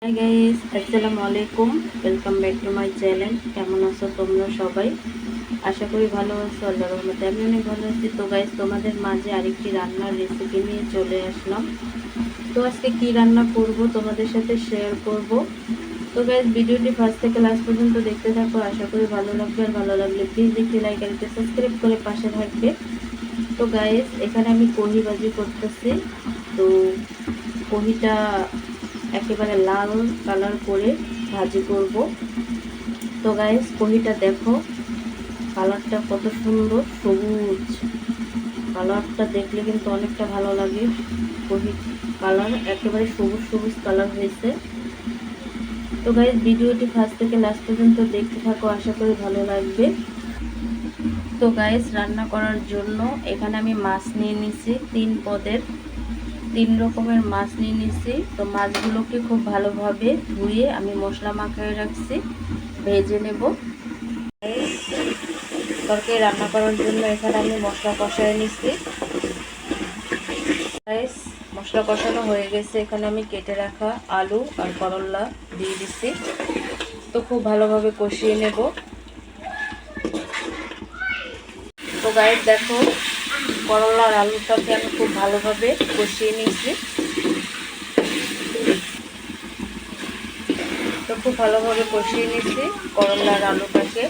Hi guys, আসসালামু আলাইকুম। Welcome back to my channel. কেমন আছো তোমরা সবাই? আশা করি ভালো আছো। আল্লাহর রহমতে আমি অনেক ভালো আছি। তো গাইস, তোমাদের মাঝে আরেকটি রান্নার রেসিপি নিয়ে চলে আসলাম। তো আজকে কি রান্না করব তোমাদের সাথে শেয়ার করব। তো গাইস, ভিডিওটি ফার্স্ট থেকে লাস্ট পর্যন্ত দেখতে থাকো। আশা করি ভালো লাগবে। আর ভালো লাগলে প্লিজ একটি লাইক আর একটি সাবস্ক্রাইব করে পাশে থাকবে। তো গাইস, এখানে আমি কহি ভাজি করতেছি। তো কহিটা একেবারে লাল কালার করে ভাজি করব। তো গাইস, কহিটা দেখো, কালারটা কত সুন্দর সবুজ। কালারটা দেখলে কিন্তু অনেকটা ভালো লাগে। কহি কালার একেবারে সবুজ সবুজ কালার হয়েছে। তো গাইস, ভিডিওটি ফার্স্ট থেকে লাস্ট পর্যন্ত দেখতে থাকো। আশা করি ভালো লাগবে। তো গাইস, রান্না করার জন্য এখানে আমি মাছ নিয়ে নিছি 3 রকমের মাছ নিয়ে নিছি। তো মাছগুলোকে খুব ভালোভাবে ধুয়ে আমি মশলা মাখিয়ে রাখছি, ভেজে নেব। তরকারি রান্না করার জন্য এখানে আমি মশলা কষায় নিছি। মশলা কষানো হয়ে গেছে। এখানে আমি কেটে রাখা আলু আর করলা দিয়ে দিচ্ছি। তো খুব ভালোভাবে কষিয়ে নেব। তো গাইস দেখো, করলা আর আলুটাকে আমি খুব ভালোভাবে কষিয়ে নিয়েছি। তো খুব ভালোভাবে কষিয়ে নিয়েছি করলা আর আলুটাকে।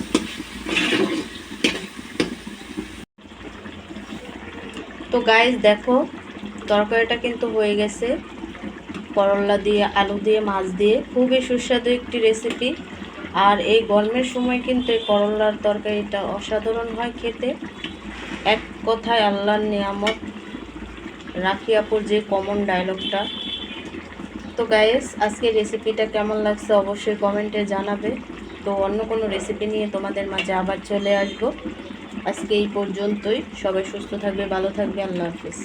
তো গাইস দেখো, তরকারিটা কিন্তু হয়ে গেছে। করলা দিয়ে, আলু দিয়ে, মাছ দিয়ে খুবই সুস্বাদু একটি রেসিপি। আর এই গরমের সময় কিন্তু এই করলার তরকারিটা অসাধারণ হয় খেতে। এক কথায় আল্লাহর নিয়ামত, রাখি আপুর যে কমন ডায়লগটা। তো গাইস, আজকে রেসিপিটা কেমন লাগছে অবশ্যই কমেন্টে জানাবে। তো অন্য কোনো রেসিপি নিয়ে তোমাদের মাঝে আবার চলে আসবো। আজকে এই পর্যন্তই। সবাই সুস্থ থাকবে, ভালো থাকবে। আল্লাহ হাফিজ।